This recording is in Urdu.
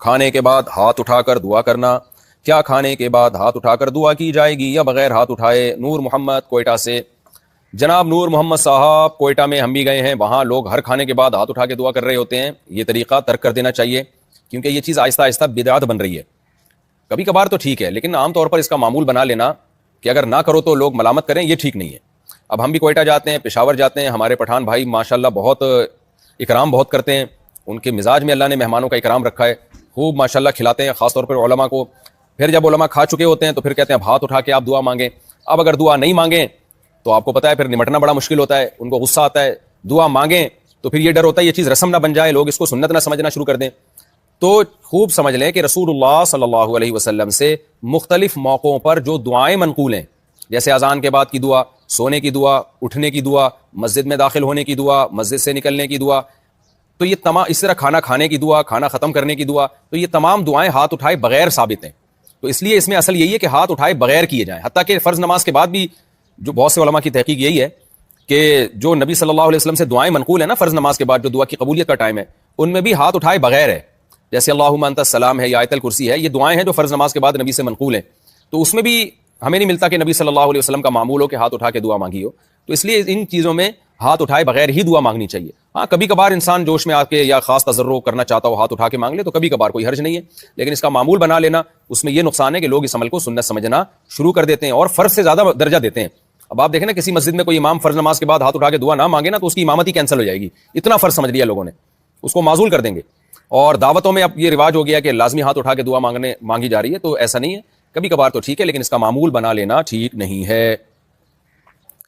کھانے کے بعد ہاتھ اٹھا کر دعا کرنا. کیا کھانے کے بعد ہاتھ اٹھا کر دعا کی جائے گی یا بغیر ہاتھ اٹھائے؟ نور محمد کوئٹہ سے. جناب نور محمد صاحب، کوئٹہ میں ہم بھی گئے ہیں، وہاں لوگ ہر کھانے کے بعد ہاتھ اٹھا کے دعا کر رہے ہوتے ہیں. یہ طریقہ ترک کر دینا چاہیے، کیونکہ یہ چیز آہستہ آہستہ بدعت بن رہی ہے. کبھی کبھار تو ٹھیک ہے، لیکن عام طور پر اس کا معمول بنا لینا کہ اگر نہ کرو تو لوگ ملامت کریں، یہ ٹھیک نہیں ہے. اب ہم بھی کوئٹہ جاتے ہیں، پشاور جاتے ہیں، ہمارے پٹھان بھائی ماشاءاللہ بہت اکرام بہت کرتے ہیں. ان کے مزاج میں اللہ نے مہمانوں کا اکرام رکھا ہے، خوب ماشاءاللہ کھلاتے ہیں، خاص طور پر علماء کو. پھر جب علماء کھا چکے ہوتے ہیں تو پھر کہتے ہیں اب ہاتھ اٹھا کے آپ دعا مانگیں. اب اگر دعا نہیں مانگیں تو آپ کو پتہ ہے پھر نمٹنا بڑا مشکل ہوتا ہے، ان کو غصہ آتا ہے. دعا مانگیں تو پھر یہ ڈر ہوتا ہے یہ چیز رسم نہ بن جائے، لوگ اس کو سنت نہ سمجھنا شروع کر دیں. تو خوب سمجھ لیں کہ رسول اللہ صلی اللہ علیہ وسلم سے مختلف موقعوں پر جو دعائیں منقول ہیں، جیسے اذان کے بعد کی دعا، سونے کی دعا، اٹھنے کی دعا، مسجد میں داخل ہونے کی دعا، مسجد سے نکلنے کی دعا، تو یہ تمام، اس طرح کھانا کھانے کی دعا، کھانا ختم کرنے کی دعا، تو یہ تمام دعائیں ہاتھ اٹھائے بغیر ثابت ہیں. تو اس لیے اس میں اصل یہی ہے کہ ہاتھ اٹھائے بغیر کیے جائیں. حتیٰ کہ فرض نماز کے بعد بھی جو بہت سے علماء کی تحقیق یہی ہے کہ جو نبی صلی اللہ علیہ وسلم سے دعائیں منقول ہیں نا فرض نماز کے بعد، جو دعا کی قبولیت کا ٹائم ہے، ان میں بھی ہاتھ اٹھائے بغیر ہے. جیسے اللہم انت السلام ہے یا آیت الکرسی ہے، یہ دعائیں ہیں جو فرض نماز کے بعد نبی سے منقول ہیں. تو اس میں بھی ہمیں نہیں ملتا کہ نبی صلی اللہ علیہ وسلم کا معمول ہو کہ ہاتھ اٹھا کے دعا مانگی ہو. تو اس لیے ان چیزوں میں ہاتھ اٹھائے بغیر ہی دعا مانگنی چاہیے. ہاں کبھی کبھار انسان جوش میں آ کے یا خاص تضرع کرنا چاہتا ہو ہاتھ اٹھا کے مانگ لے تو کبھی کبھار کوئی حرج نہیں ہے، لیکن اس کا معمول بنا لینا اس میں یہ نقصان ہے کہ لوگ اس عمل کو سنت سمجھنا شروع کر دیتے ہیں اور فرض سے زیادہ درجہ دیتے ہیں. اب آپ دیکھیں نا کسی مسجد میں کوئی امام فرض نماز کے بعد ہاتھ اٹھا کے دعا نہ مانگے نا تو اس کی امامت ہی کینسل ہو جائے گی. اتنا فرض سمجھ لیا لوگوں نے، اس کو معزول کر دیں گے. اور دعوتوں میں اب یہ رواج ہو گیا کہ لازمی ہاتھ اٹھا کے دعا مانگی جا رہی ہے، تو ایسا نہیں ہے. کبھی کبھار تو ٹھیک ہے، لیکن اس کا معمول بنا لینا ٹھیک نہیں ہے.